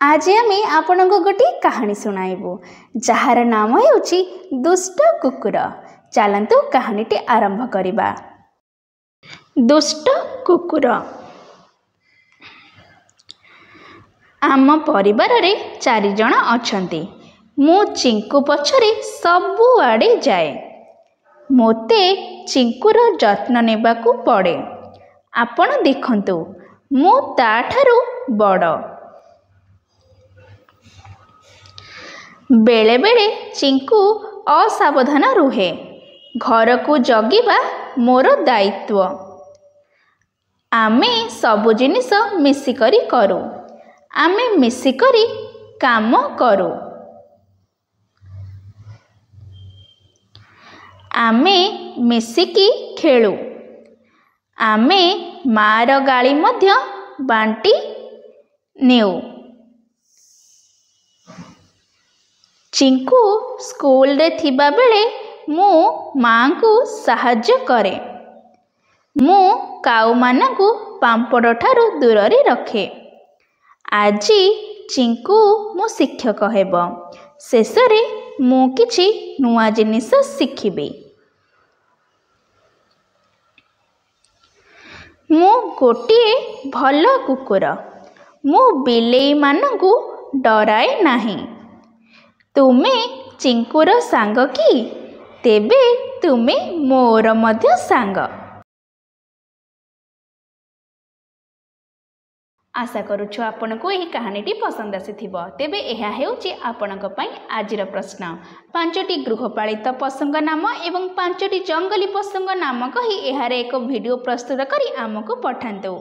आज आमे आपनको गोटे कहानी सुनाइबु जार नाम हेउची दुष्ट कुकुर। चलंतु कहानीटी आरंभ करिबा। दुष्ट कुकुर। आम परिवार रे 4 जण अछंती। मु चिंकू पछरे सबु आडे जाए। मोते चिंकूर जत्न नेबाकू पड़े। आपण देखंतु मु ताठारू बड़। बेले बेले चिंकू असावधान रुहे। घर को जगिबा मोर दायित्व। आमे सबु जिनिस मिसिकरी करू। आमे मिसिकरी काम करू। आमे मिसिकी खेलू। आमे मार गाली मध्य बांटी नेऊ। चिंकू स्कूल रे थिबा बेले मु मां को सहाय्य करे। मु काऊ मानकू पांपड़ ठारू दूर रे रखे। आजी चिंकू मो शिक्षक हेब। शेष रे मु किछि नुआ जिनिस शिखिबे। मु गोटिए भल कुकुर। मु बिलेई मानकू डराए नाही। तुमे चिंकूर सांग कि? तेबे तुमे मोर मध्य सांग। आशा करूछु आपनको एही कहानीटी पसंद आसीथिबो। तेबे एहा हेउची आपनक पई आजिर प्रश्न। 5टी गृहपालित पशुंग नाम एवं 5टी जंगली पशुंग नाम कही एहारे एक वीडियो प्रस्तुत करी आमको पठांतु।